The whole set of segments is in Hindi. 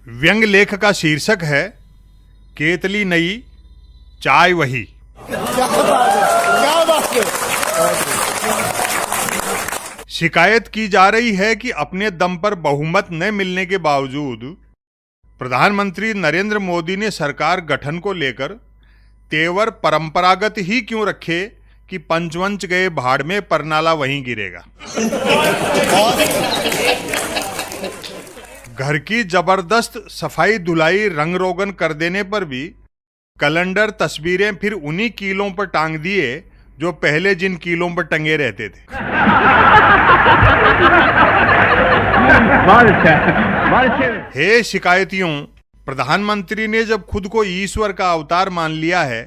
व्यंग लेख का शीर्षक है केतली नई चाय वही। क्या बात है। शिकायत की जा रही है कि अपने दम पर बहुमत न मिलने के बावजूद प्रधानमंत्री नरेंद्र मोदी ने सरकार गठन को लेकर तेवर परंपरागत ही क्यों रखे कि पंचवंच गए भाड़ में परनाला वहीं गिरेगा। घर की जबरदस्त सफाई धुलाई रंग रोगन कर देने पर भी कैलेंडर तस्वीरें फिर उन्हीं कीलों पर टांग दिए जो पहले जिन कीलों पर टंगे रहते थे। हे शिकायतियों, प्रधानमंत्री ने जब खुद को ईश्वर का अवतार मान लिया है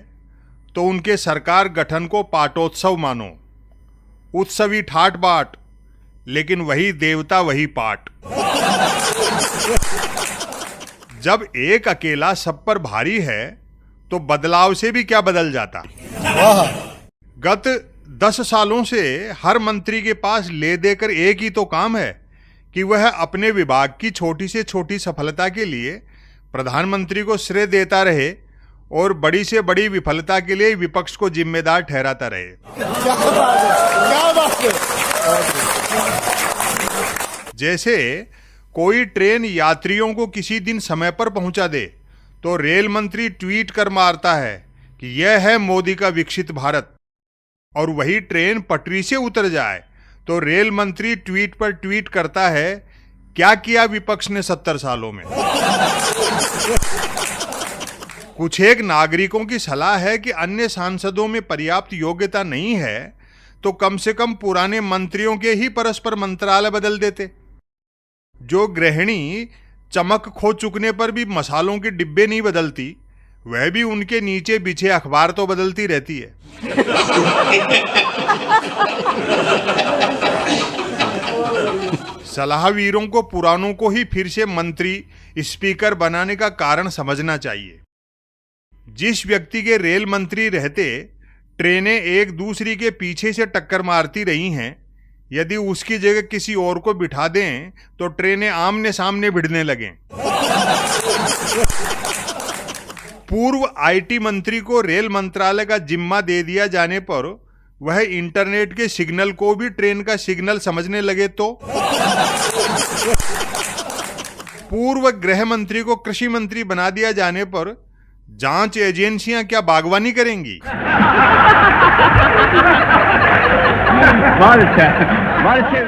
तो उनके सरकार गठन को पाटोत्सव मानो। उत्सवी ठाट बाट, लेकिन वही देवता वही पाट। जब एक अकेला सब पर भारी है तो बदलाव से भी क्या बदल जाता। गत 10 सालों से हर मंत्री के पास ले देकर एक ही तो काम है कि वह अपने विभाग की छोटी से छोटी सफलता के लिए प्रधानमंत्री को श्रेय देता रहे और बड़ी से बड़ी विफलता के लिए विपक्ष को जिम्मेदार ठहराता रहे। क्या बात है। जैसे कोई ट्रेन यात्रियों को किसी दिन समय पर पहुंचा दे तो रेल मंत्री ट्वीट कर मारता है कि यह है मोदी का विकसित भारत, और वही ट्रेन पटरी से उतर जाए तो रेल मंत्री ट्वीट पर ट्वीट करता है क्या किया विपक्ष ने 70 सालों में। कुछ एक नागरिकों की सलाह है कि अन्य सांसदों में पर्याप्त योग्यता नहीं है तो कम से कम पुराने मंत्रियों के ही परस्पर मंत्रालय बदल देते। जो गृहिणी चमक खो चुकने पर भी मसालों के डिब्बे नहीं बदलती, वह भी उनके नीचे बिछे अखबार तो बदलती रहती है। सलाहवीरों को पुरानों को ही फिर से मंत्री स्पीकर बनाने का कारण समझना चाहिए। जिस व्यक्ति के रेल मंत्री रहते ट्रेनें एक दूसरी के पीछे से टक्कर मारती रही हैं, यदि उसकी जगह किसी और को बिठा दें तो ट्रेनें आमने सामने भिड़ने लगें। पूर्व आईटी मंत्री को रेल मंत्रालय का जिम्मा दे दिया जाने पर वह इंटरनेट के सिग्नल को भी ट्रेन का सिग्नल समझने लगे तो। पूर्व गृह मंत्री को कृषि मंत्री बना दिया जाने पर जांच एजेंसियां क्या बागवानी करेंगी।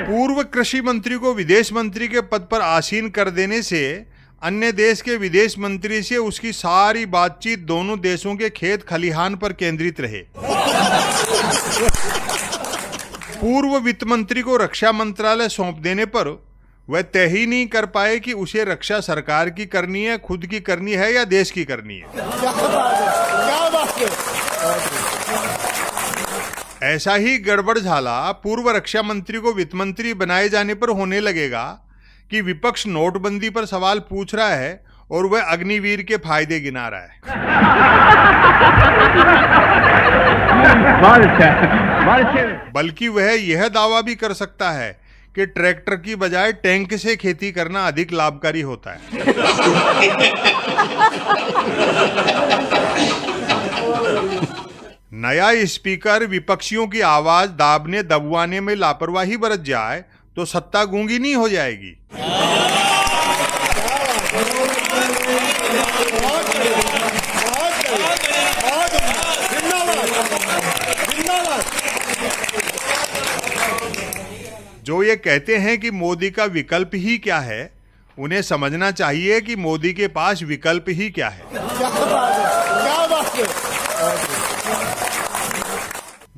पूर्व कृषि मंत्री को विदेश मंत्री के पद पर आसीन कर देने से अन्य देश के विदेश मंत्री से उसकी सारी बातचीत दोनों देशों के खेत खलिहान पर केंद्रित रहे। पूर्व वित्त मंत्री को रक्षा मंत्रालय सौंप देने पर वह तय ही नहीं कर पाए कि उसे रक्षा सरकार की करनी है, खुद की करनी है या देश की करनी है। क्या बात है। ऐसा ही गड़बड़ झाला पूर्व रक्षा मंत्री को वित्त मंत्री बनाए जाने पर होने लगेगा कि विपक्ष नोटबंदी पर सवाल पूछ रहा है और वह अग्निवीर के फायदे गिना रहा है। बल्कि वह यह दावा भी कर सकता है कि ट्रैक्टर की बजाय टैंक से खेती करना अधिक लाभकारी होता है। नया स्पीकर विपक्षियों की आवाज दाबने दबवाने में लापरवाही बरत जाए तो सत्ता गूंगी नहीं हो जाएगी। जो ये कहते हैं कि मोदी का विकल्प ही क्या है, उन्हें समझना चाहिए कि मोदी के पास विकल्प ही क्या है। क्या बात है।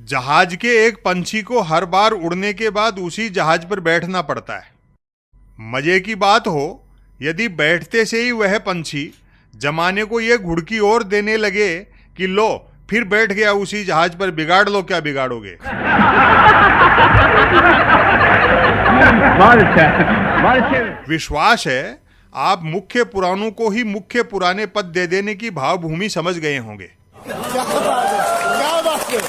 जहाज के एक पंछी को हर बार उड़ने के बाद उसी जहाज पर बैठना पड़ता है। मजे की बात हो यदि बैठते से ही वह पंछी जमाने को यह घुड़की और देने लगे कि लो फिर बैठ गया उसी जहाज पर, बिगाड़ लो क्या बिगाड़ोगे। विश्वास है आप मुख्य पुराणों को ही मुख्य पुराने पद दे देने की भावभूमि समझ गए होंगे। क्या बात है।